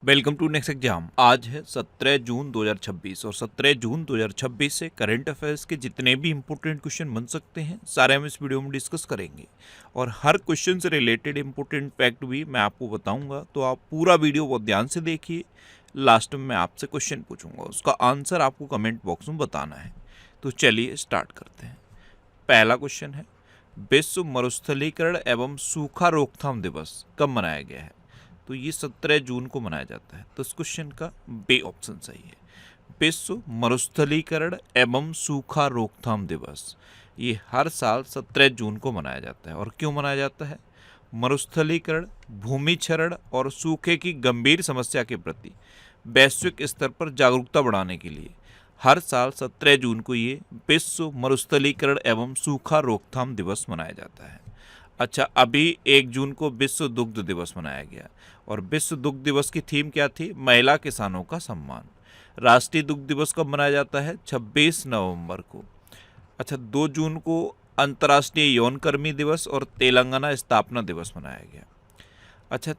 Welcome to next exam. आज है 17 जून 2026 और 17 जून 2026 से करंट अफेयर्स के जितने भी इंपॉर्टेंट क्वेश्चन बन सकते हैं सारे हम इस वीडियो में डिस्कस करेंगे और हर क्वेश्चन से रिलेटेड इंपॉर्टेंट फैक्ट भी मैं आपको बताऊंगा, तो आप पूरा वीडियो बहुत ध्यान से देखिए। लास्ट में मैं आपसे क्वेश्चन पूछूंगा, उसका आंसर आपको कमेंट बॉक्स में बताना है। तो चलिए स्टार्ट करते हैं। पहला क्वेश्चन है, विश्व मरुस्थलीकरण एवं सूखा रोकथाम दिवस कब मनाया गया है? तो ये 17 जून को मनाया जाता है। तो इस क्वेश्चन का बे ऑप्शन सही है। विश्व मरुस्थलीकरण एवं सूखा रोकथाम दिवस ये हर साल 17 जून को मनाया जाता है। और क्यों मनाया जाता है? मरुस्थलीकरण, भूमि क्षरण और सूखे की गंभीर समस्या के प्रति वैश्विक स्तर पर जागरूकता बढ़ाने के लिए हर साल 17 जून को ये विश्व मरुस्थलीकरण एवं सूखा रोकथाम दिवस मनाया जाता है। अच्छा, अभी 1 जून को विश्व दुग्ध दिवस मनाया गया और विश्व दुग्ध दिवस की थीम क्या थी? महिला किसानों का सम्मान। राष्ट्रीय दुग्ध दिवस कब मनाया जाता है? 26 नवंबर को। अच्छा, 2 जून को अंतर्राष्ट्रीय यौन कर्मी दिवस और तेलंगाना स्थापना दिवस मनाया गया। अच्छा,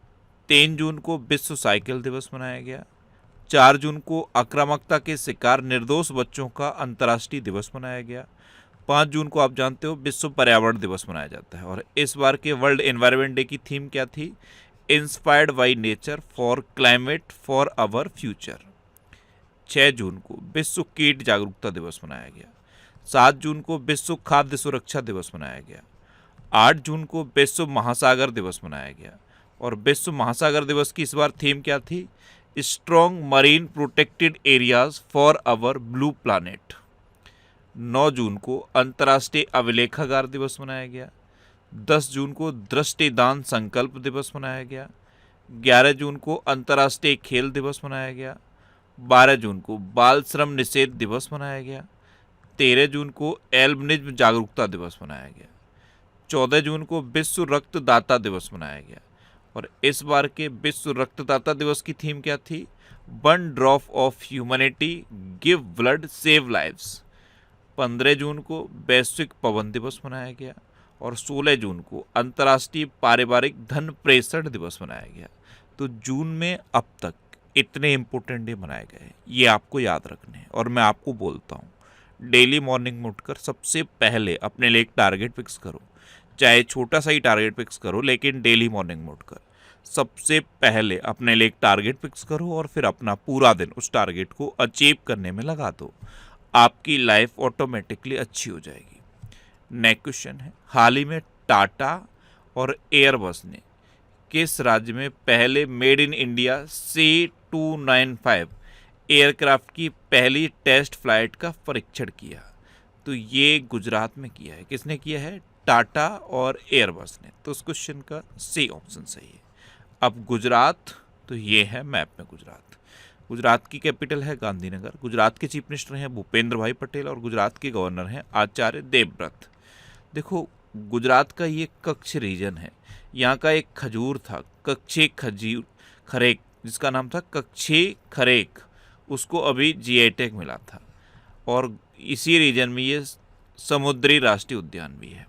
3 जून को विश्व साइकिल दिवस मनाया गया। 4 जून को आक्रामकता के शिकार निर्दोष बच्चों का अंतर्राष्ट्रीय दिवस मनाया गया। 5 जून को आप जानते हो विश्व पर्यावरण दिवस मनाया जाता है। और इस बार के वर्ल्ड एनवायरनमेंट डे की थीम क्या थी? Inspired by nature for climate for our future. 6 जून को विश्व कीट जागरूकता दिवस मनाया गया। 7 जून को विश्व खाद्य सुरक्षा दिवस मनाया गया। 8 जून को विश्व महासागर दिवस मनाया गया। और विश्व महासागर दिवस की इस बार थीम क्या थी? Strong marine protected areas for our blue planet. 9 जून को अंतर्राष्ट्रीय अभिलेखागार दिवस मनाया गया। 10 जून को दृष्टिदान संकल्प दिवस मनाया गया। 11 जून को अंतर्राष्ट्रीय खेल दिवस मनाया गया। 12 जून को बाल श्रम निषेध दिवस मनाया गया। 13 जून को एल्बिनिज्म जागरूकता दिवस मनाया गया। 14 जून को विश्व रक्तदाता दिवस मनाया गया। और इस बार के विश्व रक्तदाता दिवस की थीम क्या थी? 1 drop of humanity give blood save lives. 15 जून को वैश्विक पवन दिवस मनाया गया और 16 जून को अंतर्राष्ट्रीय पारिवारिक धन प्रेषण दिवस मनाया गया। तो जून में अब तक इतने इंपॉर्टेंट डे मनाए गए हैं, ये आपको याद रखने हैं। और मैं आपको बोलता हूँ, डेली मॉर्निंग में उठकर सबसे पहले अपने लिए एक टारगेट फिक्स करो, चाहे छोटा सा ही टारगेट फिक्स करो, लेकिन डेली मॉर्निंग में उठकर सबसे पहले अपने लिए एक टारगेट फिक्स करो और फिर अपना पूरा दिन उस टारगेट को अचीव करने में लगा दो। आपकी लाइफ ऑटोमेटिकली अच्छी हो जाएगी। नेक्स्ट क्वेश्चन है, हाल ही में टाटा और एयरबस ने किस राज्य में पहले made in India C295 aircraft की पहली टेस्ट फ्लाइट का परीक्षण किया? तो ये गुजरात में किया है। किसने किया है? टाटा और एयरबस ने। तो उस क्वेश्चन का सी ऑप्शन सही है। अब गुजरात, तो ये है मैप में गुजरात। गुजरात की कैपिटल है गांधीनगर। गुजरात के चीफ मिनिस्टर हैं भूपेंद्र भाई पटेल और गुजरात के गवर्नर हैं आचार्य देवव्रत। देखो, गुजरात का ये कच्छ रीजन है। यहाँ का एक खजूर था, कच्छे खजूर खरेक, जिसका नाम था कच्छे खरेक, उसको अभी जीआई टैग मिला था। और इसी रीजन में ये समुद्री राष्ट्रीय उद्यान भी है।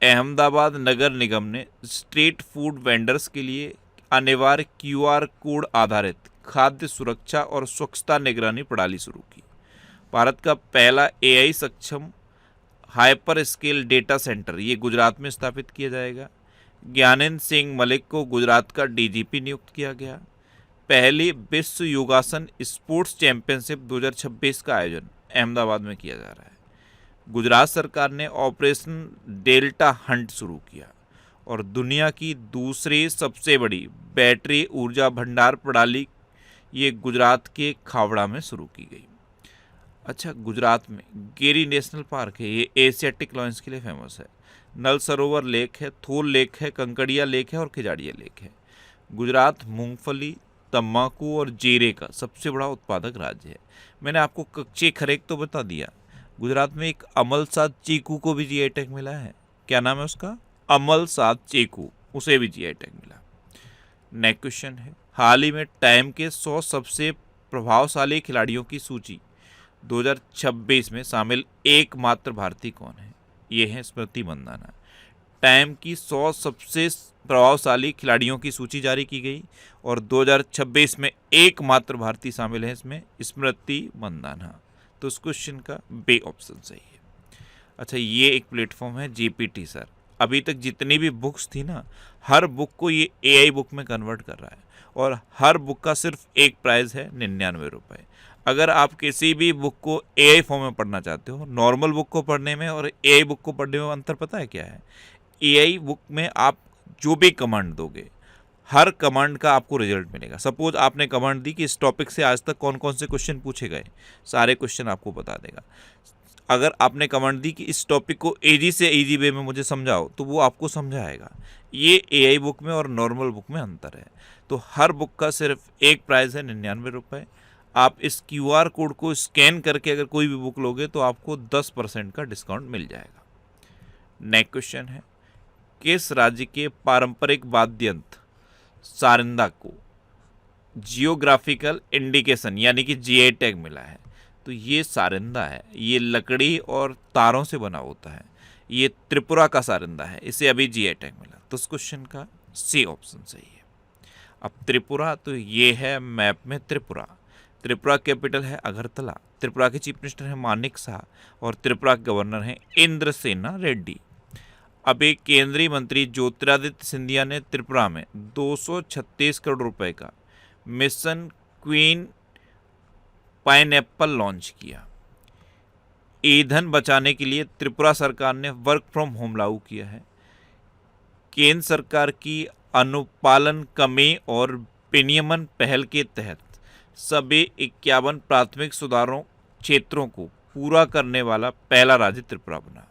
अहमदाबाद नगर निगम ने स्ट्रीट फूड वेंडर्स के लिए अनिवार्य QR कोड आधारित खाद्य सुरक्षा और स्वच्छता निगरानी प्रणाली शुरू की। भारत का पहला AI सक्षम हाइपर स्केल डेटा सेंटर ये गुजरात में स्थापित किया जाएगा। ज्ञानेंद्र सिंह मलिक को गुजरात का DGP नियुक्त किया गया। पहली विश्व योगासन स्पोर्ट्स चैंपियनशिप 2026 का आयोजन अहमदाबाद में किया जा रहा है। गुजरात सरकार ने ऑपरेशन डेल्टा हंट शुरू किया और दुनिया की दूसरी सबसे बड़ी बैटरी ऊर्जा भंडार प्रणाली ये गुजरात के खावड़ा में शुरू की गई। अच्छा, गुजरात में गिरी नेशनल पार्क है, ये एशियाटिक लॉयंस के लिए फेमस है। नल सरोवर लेक है, थोल लेक है, कंकड़िया लेक है और खिजाड़िया लेक है। गुजरात मूंगफली, तंबाकू और जीरे का सबसे बड़ा उत्पादक राज्य है। मैंने आपको कच्चे खरेक तो बता दिया। गुजरात में एक अमलसाद चीकू को भी जीआई टैग मिला है। क्या नाम है उसका? अमलसाद चीकू, उसे भी जीआई टैग मिला। नेक्स्ट क्वेश्चन है, हाल ही में टाइम के 100 सबसे प्रभावशाली खिलाड़ियों की सूची 2026 में शामिल एकमात्र भारतीय कौन है? ये है स्मृति मंदाना। टाइम की 100 सबसे प्रभावशाली खिलाड़ियों की सूची जारी की गई और 2026 में एकमात्र भारतीय शामिल है इसमें, स्मृति मंदाना। तो इस क्वेश्चन का बी ऑप्शन सही है। अच्छा, ये एक प्लेटफॉर्म है जीपीटी सर। अभी तक जितनी भी बुक्स थी ना, हर बुक को ये एआई बुक में कन्वर्ट कर रहा है और हर बुक का सिर्फ एक प्राइस है 99 रुपये। अगर आप किसी भी बुक को एआई फॉर्म में पढ़ना चाहते हो, नॉर्मल बुक को पढ़ने में और एआई बुक को पढ़ने में अंतर पता है क्या है? एआई बुक में आप जो भी कमांड दोगे, हर कमांड का आपको रिजल्ट मिलेगा। सपोज आपने कमांड दी कि इस टॉपिक से आज तक कौन कौन से क्वेश्चन पूछे गए, सारे क्वेश्चन आपको बता देगा। अगर आपने कमांड दी कि इस टॉपिक को इजी से इजी वे में मुझे समझाओ, तो वो आपको समझाएगा। ये एआई बुक में और नॉर्मल बुक में अंतर है। तो हर बुक का सिर्फ एक प्राइस है 99 रुपये। आप इस क्यूआर कोड को स्कैन करके अगर कोई भी बुक लोगे तो आपको 10% का डिस्काउंट मिल जाएगा। नेक्स्ट क्वेश्चन है, किस राज्य के पारंपरिक वाद्य यंत्र सारंदा को जियोग्राफिकल इंडिकेशन यानी कि जीआई टैग मिला है? तो ये सारंदा है, ये लकड़ी और तारों से बना होता है। ये त्रिपुरा का सारंदा है, इसे अभी जीआई टैग मिला। तो इस क्वेश्चन का सी ऑप्शन सही है। अब त्रिपुरा, तो ये है मैप में त्रिपुरा। त्रिपुरा कैपिटल है अगरतला। त्रिपुरा के चीफ मिनिस्टर हैं मानिक शाह और त्रिपुरा के गवर्नर हैं इंद्रसेना रेड्डी। अब एक केंद्रीय मंत्री ज्योतिरादित्य सिंधिया ने त्रिपुरा में 236 करोड़ रुपए का मिशन क्वीन पाइनएप्पल लॉन्च किया। ईंधन बचाने के लिए त्रिपुरा सरकार ने वर्क फ्रॉम होम लागू किया है। केंद्र सरकार की अनुपालन कमी और विनियमन पहल के तहत सभी 51 प्राथमिक सुधारों क्षेत्रों को पूरा करने वाला पहला राज्य त्रिपुरा बना।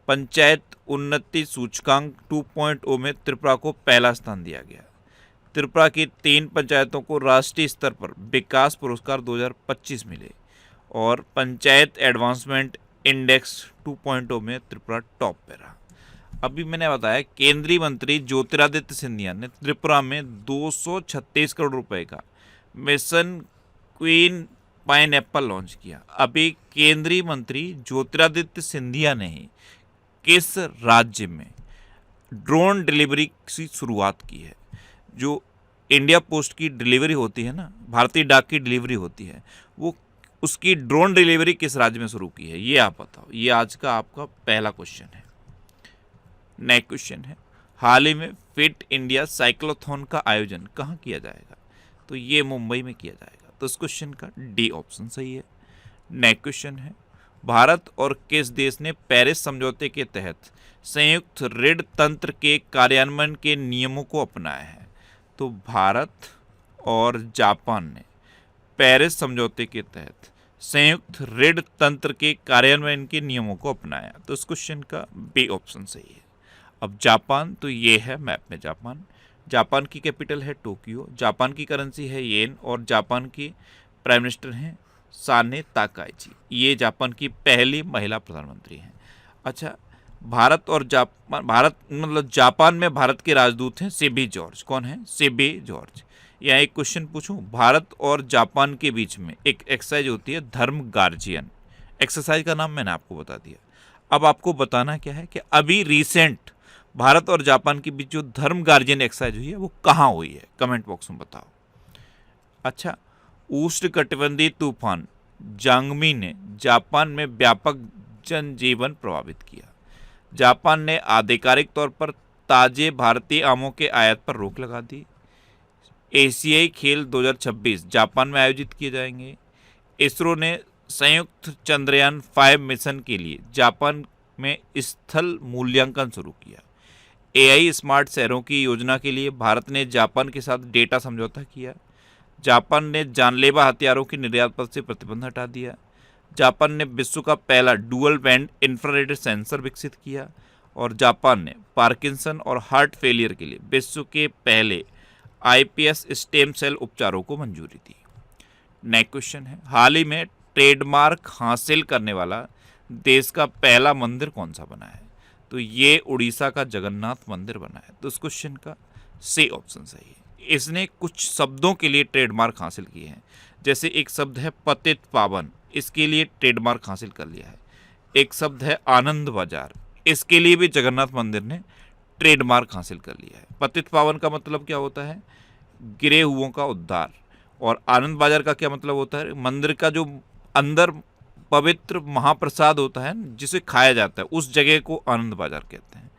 पंचायत उन्नति सूचकांक 2.0 में त्रिपुरा को पहला स्थान दिया गया। त्रिपुरा की 3 पंचायतों को राष्ट्रीय स्तर पर विकास पुरस्कार 2025 मिले और पंचायत एडवांसमेंट इंडेक्स 2.0 में त्रिपुरा टॉप पे रहा। अभी मैंने बताया केंद्रीय मंत्री ज्योतिरादित्य सिंधिया ने त्रिपुरा में 236 करोड़ रुपए का मिशन क्वीन पाइनएप्पल लॉन्च किया। अभी केंद्रीय मंत्री ज्योतिरादित्य सिंधिया ने ही किस राज्य में ड्रोन डिलीवरी की शुरुआत की है? जो इंडिया पोस्ट की डिलीवरी होती है ना, भारतीय डाक की डिलीवरी होती है, वो उसकी ड्रोन डिलीवरी किस राज्य में शुरू की है, ये आप बताओ। ये आज का आपका पहला क्वेश्चन है। नेक्स्ट क्वेश्चन है, हाल ही में फिट इंडिया साइक्लोथॉन का आयोजन कहाँ किया जाएगा? तो ये मुंबई में किया जाएगा। तो इस क्वेश्चन का डी ऑप्शन सही है। नेक्स्ट क्वेश्चन है, भारत और किस देश ने पेरिस समझौते के तहत संयुक्त ऋण तंत्र के कार्यान्वयन के नियमों को अपनाया है? तो भारत और जापान ने पेरिस समझौते के तहत संयुक्त ऋण तंत्र के कार्यान्वयन के नियमों को अपनाया। तो इस क्वेश्चन का बी ऑप्शन सही है। अब जापान, तो ये है मैप में जापान। जापान की कैपिटल है टोक्यो, जापान की करेंसी है येन और जापान की प्राइम मिनिस्टर हैं साने ताकाइची। ये जापान की पहली महिला प्रधानमंत्री हैं। अच्छा, जापान में भारत के राजदूत हैं सिबी जॉर्ज। कौन है? सिबी जॉर्ज। यहाँ एक क्वेश्चन पूछूं, भारत और जापान के बीच में एक एक्सरसाइज होती है धर्म गार्जियन। एक्सरसाइज का नाम मैंने आपको बता दिया। अब आपको बताना क्या है कि अभी रिसेंट भारत और जापान के बीच जो धर्म गार्जियन एक्सरसाइज हुई है वो कहाँ हुई है? कमेंट बॉक्स में बताओ। अच्छा, उष्णकटिबंधीय तूफान जांगमी ने जापान में व्यापक जनजीवन प्रभावित किया। जापान ने आधिकारिक तौर पर ताजे भारतीय आमों के आयात पर रोक लगा दी। एशियाई खेल 2026 जापान में आयोजित किए जाएंगे। इसरो ने संयुक्त चंद्रयान 5 मिशन के लिए जापान में स्थल मूल्यांकन शुरू किया। एआई स्मार्ट शहरों की योजना के लिए भारत ने जापान के साथ डेटा समझौता किया। जापान ने जानलेवा हथियारों की निर्यात पर से प्रतिबंध हटा दिया। जापान ने विश्व का पहला डुअल बैंड इंफ्रारेड सेंसर विकसित किया और जापान ने पार्किंसन और हार्ट फेलियर के लिए विश्व के पहले आईपीएस स्टेम सेल उपचारों को मंजूरी दी। नेक्स्ट क्वेश्चन है, हाल ही में ट्रेडमार्क हासिल करने वाला देश का पहला मंदिर कौन सा बना है? तो ये उड़ीसा का जगन्नाथ मंदिर बना है। तो इस क्वेश्चन का सी ऑप्शन सही है। इसने कुछ शब्दों के लिए ट्रेडमार्क हासिल किए हैं, जैसे एक शब्द है पतित पावन, इसके लिए ट्रेडमार्क हासिल कर लिया है। एक शब्द है आनंद बाजार, इसके लिए भी जगन्नाथ मंदिर ने ट्रेडमार्क हासिल कर लिया है। पतित पावन का मतलब क्या होता है? गिरे हुओं का उद्धार। और आनंद बाजार का क्या मतलब होता है? मंदिर का जो अंदर पवित्र महाप्रसाद होता है जिसे खाया जाता है, उस जगह को आनंद बाजार कहते हैं।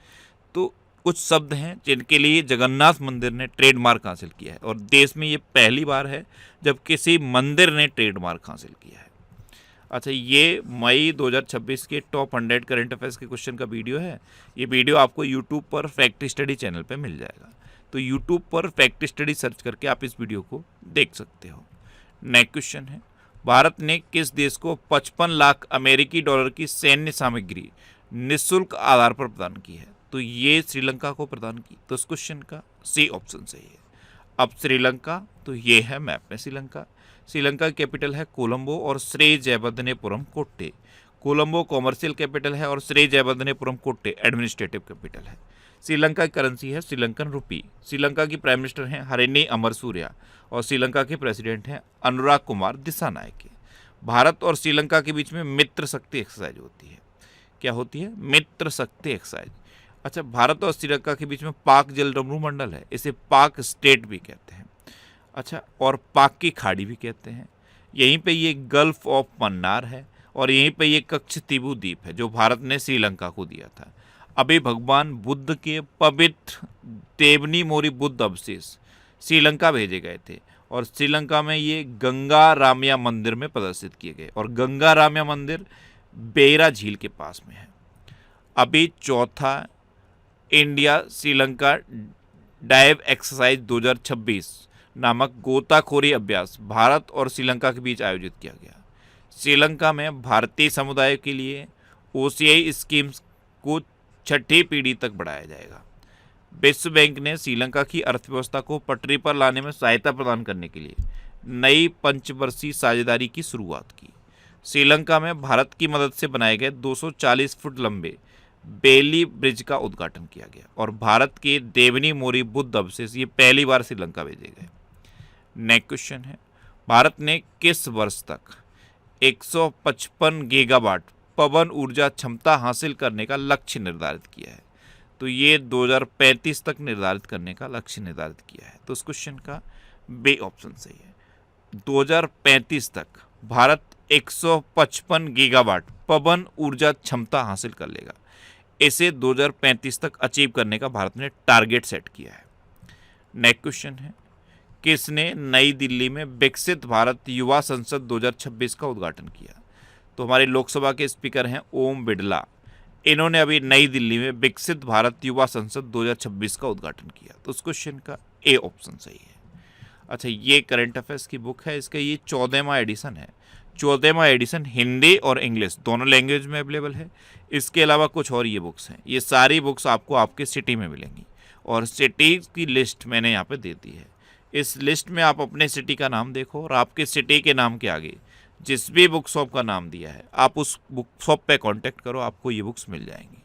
तो कुछ शब्द हैं जिनके लिए जगन्नाथ मंदिर ने ट्रेडमार्क हासिल किया है, और देश में ये पहली बार है जब किसी मंदिर ने ट्रेडमार्क हासिल किया है। अच्छा, ये मई 2026 के टॉप 100 करंट अफेयर्स के क्वेश्चन का वीडियो है। ये वीडियो आपको यूट्यूब पर फैक्ट स्टडी चैनल पे मिल जाएगा, तो यूट्यूब पर फैक्ट स्टडी सर्च करके आप इस वीडियो को देख सकते हो। नेक्स्ट क्वेश्चन है, भारत ने किस देश को 55 लाख अमेरिकी डॉलर की सैन्य सामग्री निःशुल्क आधार पर प्रदान की है? तो ये श्रीलंका को प्रदान की। तो इस क्वेश्चन का सी ऑप्शन सही है। अब श्रीलंका, तो ये है मैप में श्रीलंका। श्रीलंका की कैपिटल है कोलंबो और श्री जयवर्धनेपुरम कोट्टे। कोलंबो कॉमर्शियल कैपिटल है और श्री जयवर्धनेपुरम कोट्टे एडमिनिस्ट्रेटिव कैपिटल है। श्रीलंका की करेंसी है श्रीलंकन रुपी। श्रीलंका की प्राइम मिनिस्टर हैं हरिनी अमरसूर्या और श्रीलंका के प्रेसिडेंट हैं अनुराग कुमार दिसानायके। भारत और श्रीलंका के बीच में मित्र शक्ति एक्सरसाइज होती है। क्या होती है? मित्र शक्ति एक्सरसाइज। अच्छा, भारत और श्रीलंका के बीच में पाक जलडमरू मंडल है, इसे पाक स्टेट भी कहते हैं। अच्छा, और पाक की खाड़ी भी कहते हैं। यहीं पे ये गल्फ ऑफ मन्नार है और यहीं पे ये कच्छतीबू द्वीप है जो भारत ने श्रीलंका को दिया था। अभी भगवान बुद्ध के पवित्र देवनी मोरी बुद्ध अवशेष श्रीलंका भेजे गए थे और श्रीलंका में ये गंगा रामया मंदिर में प्रदर्शित किए गए, और गंगा रामया मंदिर बेरा झील के पास में है। अभी चौथा इंडिया श्रीलंका डाइव एक्सरसाइज 2026 नामक गोताखोरी अभ्यास भारत और श्रीलंका के बीच आयोजित किया गया। श्रीलंका में भारतीय समुदाय के लिए ओसीआई स्कीम्स को 6ठी पीढ़ी तक बढ़ाया जाएगा। विश्व बैंक ने श्रीलंका की अर्थव्यवस्था को पटरी पर लाने में सहायता प्रदान करने के लिए नई पंचवर्षीय साझेदारी की शुरुआत की। श्रीलंका में भारत की मदद से बनाए गए 240 फुट लंबे बेली ब्रिज का उद्घाटन किया गया और भारत के देवनी मोरी बुद्ध अवशेष ये पहली बार श्रीलंका भेजे गए। नेक्स्ट क्वेश्चन है, भारत ने किस वर्ष तक 155 गीगावाट पवन ऊर्जा क्षमता हासिल करने का लक्ष्य निर्धारित किया है? तो ये 2035 तक निर्धारित करने का लक्ष्य निर्धारित किया है। तो इस क्वेश्चन का बी ऑप्शन सही है। 2035 तक भारत 155 गीगावाट पवन ऊर्जा क्षमता हासिल कर लेगा। इसे 2035 तक अचीव करने का भारत ने टारगेट सेट किया है। नेक्स्ट क्वेश्चन है, किसने नई दिल्ली में विकसित भारत युवा संसद 2026 का उद्घाटन किया? तो हमारे लोकसभा के स्पीकर हैं ओम बिरला। इन्होंने अभी नई दिल्ली में विकसित भारत युवा संसद 2026 का उद्घाटन किया। तो उस क्वेश्चन का ए ऑप्शन सही है। अच्छा, ये करंट अफेयर्स की बुक है, इसका ये 14वां एडिशन है। 14वां एडिशन हिंदी और इंग्लिश दोनों लैंग्वेज में अवेलेबल है। इसके अलावा कुछ और ये बुक्स हैं। ये सारी बुक्स आपको आपके सिटी में मिलेंगी और सिटी की लिस्ट मैंने यहाँ पे दे दी है। इस लिस्ट में आप अपने सिटी का नाम देखो और आपके सिटी के नाम के आगे जिस भी बुक शॉप का नाम दिया है आप उस बुक शॉप पे कांटेक्ट करो, आपको ये बुक्स मिल जाएंगी।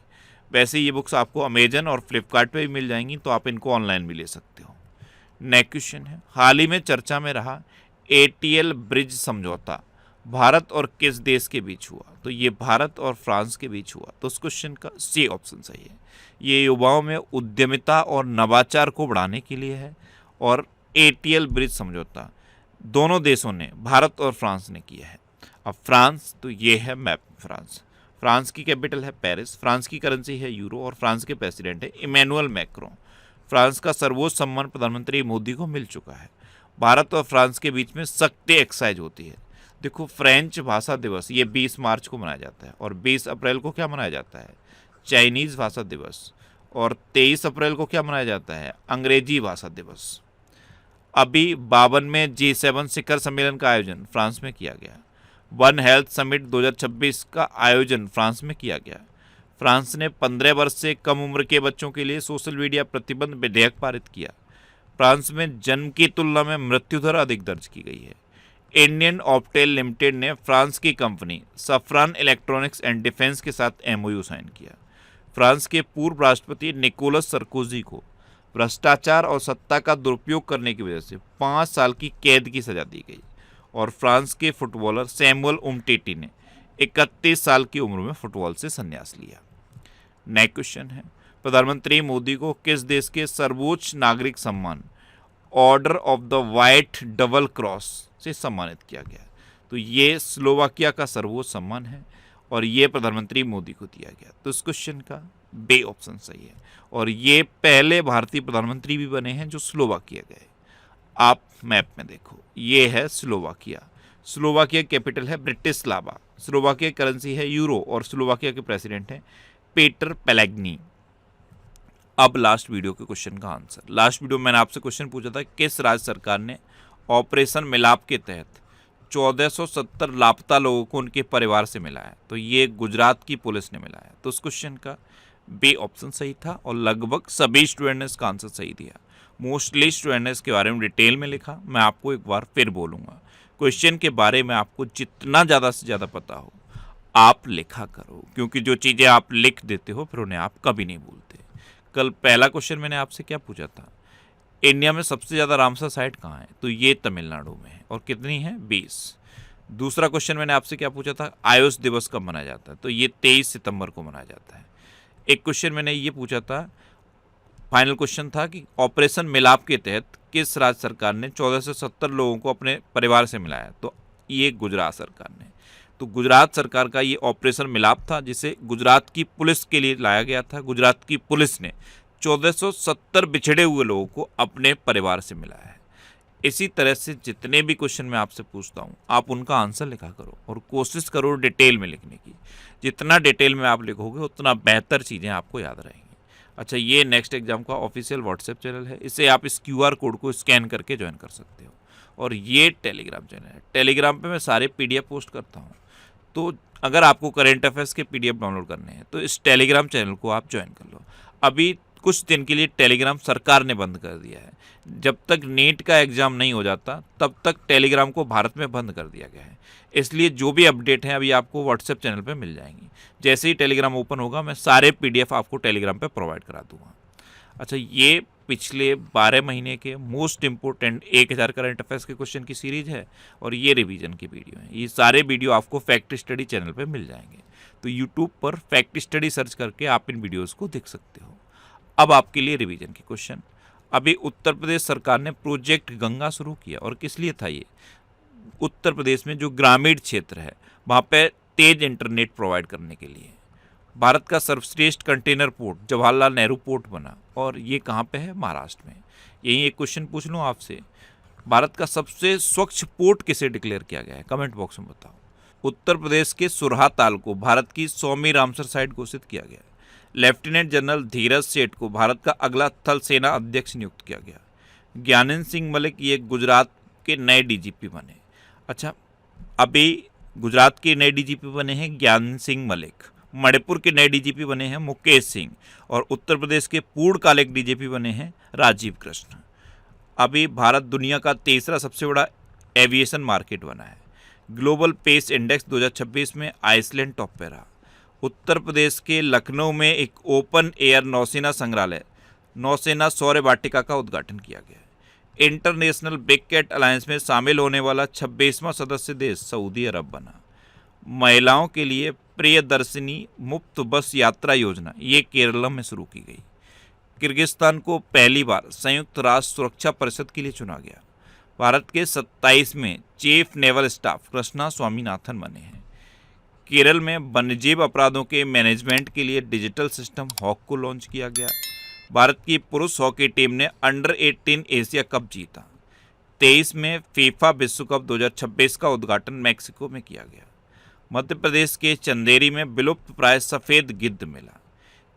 वैसे ये बुक्स आपको अमेजन और फ्लिपकार्ट पे भी मिल जाएंगी, तो आप इनको ऑनलाइन भी ले सकते हो। नेक्स्ट क्वेश्चन है, हाल ही में चर्चा में रहा ATL ब्रिज समझौता भारत और किस देश के बीच हुआ? तो ये भारत और फ्रांस के बीच हुआ। तो उस क्वेश्चन का सी ऑप्शन सही है। ये युवाओं में उद्यमिता और नवाचार को बढ़ाने के लिए है और ATL ब्रिज समझौता दोनों देशों ने, भारत और फ्रांस ने किया है। अब फ्रांस, तो ये है मैप फ्रांस। फ्रांस की कैपिटल है पेरिस, फ्रांस की करेंसी है यूरो और फ्रांस के प्रेसिडेंट है इमैनुअल मैक्रों। फ्रांस का सर्वोच्च सम्मान प्रधानमंत्री मोदी को मिल चुका है। भारत और फ्रांस के बीच में शक्ति एक्सरसाइज होती है। देखो, फ्रेंच भाषा दिवस ये 20 मार्च को मनाया जाता है और 20 अप्रैल को क्या मनाया जाता है? चाइनीज़ भाषा दिवस। और 23 अप्रैल को क्या मनाया जाता है? अंग्रेजी भाषा दिवस। अभी 52वें G7 शिखर सम्मेलन का आयोजन फ्रांस में किया गया। वन हेल्थ समिट 2026 का आयोजन फ्रांस में किया गया। फ्रांस ने 15 वर्ष से कम उम्र के बच्चों के लिए सोशल मीडिया प्रतिबंध विधेयक पारित किया। फ्रांस में जन्म की तुलना में मृत्यु दर अधिक दर्ज की गई है। इंडियन ऑप्टेल लिमिटेड ने फ्रांस की कंपनी सफ्रान इलेक्ट्रॉनिक्स एंड डिफेंस के साथ MOU साइन किया। फ्रांस के पूर्व राष्ट्रपति निकोलस सरकोजी को भ्रष्टाचार और सत्ता का दुरुपयोग करने की वजह से 5 साल की कैद की सजा दी गई और फ्रांस के फुटबॉलर सैमुअल उमटीटी ने 31 साल की उम्र में फुटबॉल से संन्यास लिया। नेक्स्ट क्वेश्चन है, प्रधानमंत्री मोदी को किस देश के सर्वोच्च नागरिक सम्मान order of the white double cross से सम्मानित किया गया? तो ये स्लोवाकिया का सर्वोच्च सम्मान है और ये प्रधानमंत्री मोदी को दिया गया। तो इस क्वेश्चन का बे ऑप्शन सही है और ये पहले भारतीय प्रधानमंत्री भी बने हैं जो स्लोवाकिया गए। आप मैप में देखो, ये है स्लोवाकिया। स्लोवाकिया कैपिटल है ब्रिटिस्लावा, स्लोवाकिया करेंसी है यूरो और स्लोवाकिया के प्रेसिडेंट हैं पेटर पेलेग्नी। अब लास्ट वीडियो के क्वेश्चन का आंसर। लास्ट वीडियो में मैंने आपसे क्वेश्चन पूछा था किस राज्य सरकार ने ऑपरेशन मिलाप के तहत 1470 लापता लोगों को उनके परिवार से मिलाया? तो ये गुजरात की पुलिस ने मिलाया। तो उस क्वेश्चन का बी ऑप्शन सही था और लगभग सभी स्टूडेंट ने इसका आंसर सही दिया। मोस्टली स्टूडेंट ने इसके बारे में डिटेल में लिखा। मैं आपको एक बार फिर बोलूँगा, क्वेश्चन के बारे में आपको जितना ज़्यादा से ज़्यादा पता हो आप लिखा करो, क्योंकि जो चीज़ें आप लिख देते हो फिर उन्हें आप कभी नहीं भूलते। कल पहला क्वेश्चन मैंने आपसे क्या पूछा था, इंडिया में सबसे ज़्यादा रामसर साइट कहाँ है? तो ये तमिलनाडु में है और कितनी है? 20। दूसरा क्वेश्चन मैंने आपसे क्या पूछा था, आयुष दिवस कब मनाया जाता है? तो ये 23 सितंबर को मनाया जाता है। एक क्वेश्चन मैंने ये पूछा था, फाइनल क्वेश्चन था कि ऑपरेशन मिलाप के तहत किस राज्य सरकार ने 1470 लोगों को अपने परिवार से मिलाया? तो ये गुजरात सरकार ने। तो गुजरात सरकार का ये ऑपरेशन मिलाप था जिसे गुजरात की पुलिस के लिए लाया गया था। गुजरात की पुलिस ने 1470 बिछड़े हुए लोगों को अपने परिवार से मिलाया है। इसी तरह से जितने भी क्वेश्चन मैं आपसे पूछता हूँ आप उनका आंसर लिखा करो और कोशिश करो डिटेल में लिखने की। जितना डिटेल में आप लिखोगे उतना बेहतर चीज़ें आपको याद रहेंगी। अच्छा, ये नेक्स्ट एग्जाम का ऑफिशियल व्हाट्सएप चैनल है, इसे आप इस QR कोड को स्कैन करके ज्वाइन कर सकते हो। और ये टेलीग्राम चैनल है, टेलीग्राम पे मैं सारे PDF पोस्ट करता हूँ। तो अगर आपको करेंट अफेयर्स के PDF डाउनलोड करने हैं तो इस टेलीग्राम चैनल को आप ज्वाइन कर लो। अभी कुछ दिन के लिए टेलीग्राम सरकार ने बंद कर दिया है। जब तक नीट का एग्ज़ाम नहीं हो जाता तब तक टेलीग्राम को भारत में बंद कर दिया गया है। इसलिए जो भी अपडेट हैं अभी आपको व्हाट्सएप चैनल पे मिल जाएंगी। जैसे ही टेलीग्राम ओपन होगा मैं सारे PDF आपको टेलीग्राम पे प्रोवाइड करा दूंगा। अच्छा, ये पिछले 12 महीने के मोस्ट इंपोर्टेंट 1000 करंट अफेयर्स के क्वेश्चन की सीरीज है और ये रिवीजन की वीडियो है। ये सारे वीडियो आपको फैक्ट स्टडी चैनल पे मिल जाएंगे। तो यूट्यूब पर फैक्ट स्टडी सर्च करके आप इन वीडियोज़ को देख सकते हो। अब आपके लिए रिवीजन के क्वेश्चन। अभी उत्तर प्रदेश सरकार ने प्रोजेक्ट गंगा शुरू किया और किस लिए था ये? उत्तर प्रदेश में जो ग्रामीण क्षेत्र है वहाँ पे तेज इंटरनेट प्रोवाइड करने के लिए। भारत का सर्वश्रेष्ठ container port Jawaharlal Nehru port बना और ये कहाँ पे है? महाराष्ट्र में। यही एक क्वेश्चन पूछ लूँ आपसे, भारत का सबसे स्वच्छ पोर्ट किसे डिक्लेयर किया गया है? कमेंट बॉक्स में बताओ। उत्तर प्रदेश के सुरहा ताल को भारत की 100वीं रामसर साइट घोषित किया गया। लेफ्टिनेंट जनरल धीरज सेठ को भारत का अगला थल सेना अध्यक्ष नियुक्त किया गया। ज्ञानेंद्र सिंह मलिक ये गुजरात के नए DGP बने। अच्छा, अभी गुजरात के नए DGP बने हैं ज्ञानेंद्र सिंह मलिक। मणिपुर के नए DGP बने हैं मुकेश सिंह और उत्तर प्रदेश के पूर्णकालिक DGP बने हैं राजीव कृष्ण। अभी भारत दुनिया का तीसरा सबसे बड़ा एविएशन मार्केट बना है। ग्लोबल पेस इंडेक्स 2026 में आइसलैंड टॉप पे रहा। उत्तर प्रदेश के लखनऊ में एक ओपन एयर नौसेना संग्रहालय नौसेना शौर्य वाटिका का उद्घाटन किया गया। इंटरनेशनल बिग कैट अलायंस में शामिल होने वाला 26वां सदस्य देश सऊदी अरब बना। महिलाओं के लिए प्रियदर्शिनी मुफ्त बस यात्रा योजना ये केरल में शुरू की गई। किर्गिस्तान को पहली बार संयुक्त राष्ट्र सुरक्षा परिषद के लिए चुना गया। भारत के 27वें chief naval staff Krishna Swaminathan बने हैं। केरल में वन्यजीव अपराधों के मैनेजमेंट के लिए डिजिटल सिस्टम हॉक को लॉन्च किया गया। भारत की पुरुष हॉकी टीम ने अंडर 18 एशिया कप जीता। 23 में फीफा विश्व कप 2026 का उद्घाटन मैक्सिको में किया गया। मध्य प्रदेश के चंदेरी में विलुप्त प्राय सफ़ेद गिद्ध मिला।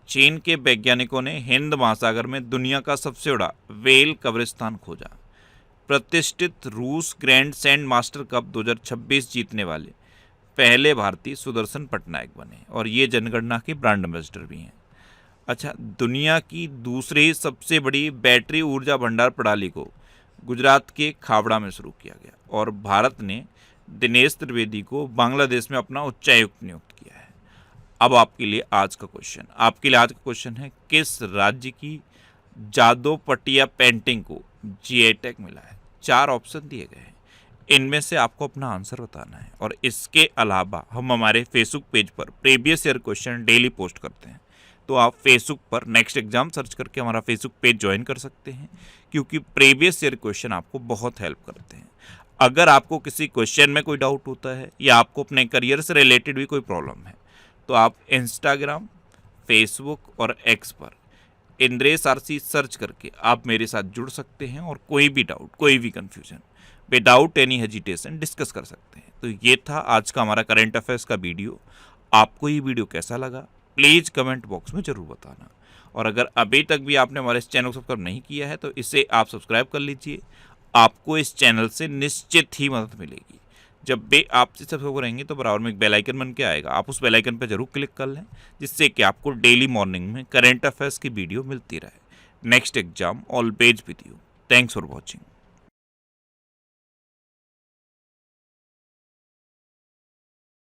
चीन के वैज्ञानिकों ने हिंद महासागर में दुनिया का सबसे बड़ा व्हेल कब्रिस्तान खोजा। प्रतिष्ठित रूस ग्रैंड सैंड मास्टर कप 2026 जीतने वाले पहले भारतीय सुदर्शन पटनायक बने और ये जनगणना के ब्रांड एम्बेसडर भी हैं। अच्छा, दुनिया की दूसरी सबसे बड़ी बैटरी ऊर्जा भंडार प्रणाली को गुजरात के खावड़ा में शुरू किया गया और भारत ने दिनेश त्रिवेदी को बांग्लादेश में अपना उच्चायुक्त नियुक्त किया है। अब आपके लिए आज का क्वेश्चन है किस राज्य की जादो पटिया पेंटिंग को GI टैग मिला है? 4 ऑप्शन दिए गए हैं, इनमें से आपको अपना आंसर बताना है। और इसके अलावा हम हमारे फेसबुक पेज पर previous year question daily post करते हैं, तो आप फेसबुक पर नेक्स्ट एग्जाम सर्च करके हमारा फेसबुक पेज ज्वाइन कर सकते हैं, क्योंकि प्रीवियस ईयर क्वेश्चन आपको बहुत हेल्प करते हैं। अगर आपको किसी क्वेश्चन में कोई डाउट होता है या आपको अपने करियर से रिलेटेड भी कोई प्रॉब्लम है, तो आप इंस्टाग्राम, फेसबुक और एक्स पर इंद्रेश आरसी सर्च करके आप मेरे साथ जुड़ सकते हैं और कोई भी डाउट, कोई भी confusion without any hesitation discuss कर सकते हैं। तो ये था आज का हमारा करंट अफेयर्स का वीडियो। आपको ये वीडियो कैसा लगा प्लीज़ कमेंट बॉक्स में ज़रूर बताना। और अगर अभी तक भी आपने हमारे इस चैनल को सब्सक्राइब नहीं किया है तो इसे आप सब्सक्राइब कर लीजिए। आपको इस चैनल से निश्चित ही मदद मिलेगी। जब भी आप सब्सक्राइब करेंगे तो बराबर में एक बेल आइकन बन के आएगा, आप उस बेल आइकन पर जरूर क्लिक कर लें, जिससे कि आपको डेली मॉर्निंग में करंट अफेयर्स की वीडियो मिलती रहे। Next exam always with you. Thanks for watching.